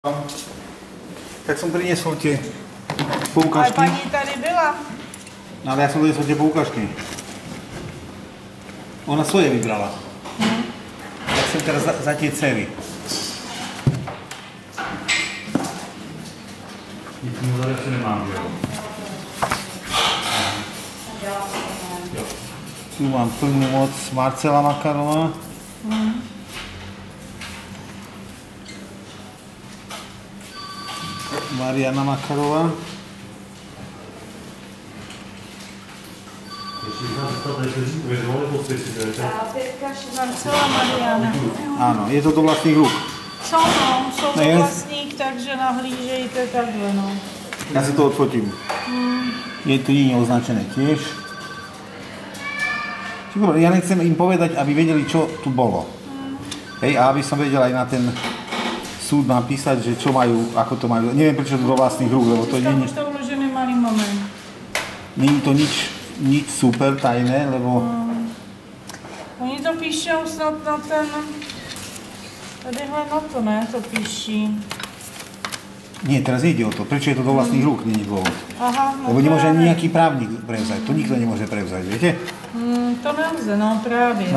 Tak som priniesol tie poukažky. Ale pani tady byla. No ale ja som priniesol tie poukažky. Ona svoje vybrala. Ja som teraz za tie cévy. Ešte nemám, jo. Tu mám plnú moc Marcela Makarova. Mariana Makarová. Marcela Mariana. Áno, je to do vlastných rúk. Jsou to vlastník, takže nahlížejte takhle, no. Ja si to odfotím. Je to nie označené tiež. Ja nechcem im povedať, aby vedeli, čo tu bolo. Hej, a aby som vedel aj na ten súd napísať, že čo majú, ako to majú. Neviem, prečo to do vlastných rúk, lebo to nie je... Už to uložený malý moment. Nie je to nič super tajné, lebo... Oni to píšou snad na ten... Tadyhle na to, ne? To píší. Nie, teraz nejde o to. Prečo je to do vlastných rúk, nie je dôvod. Aha, no lebo nemôže právě. nejaký právnik prevzať. To nikto nemôže prevzať, viete? To nelze, no právě.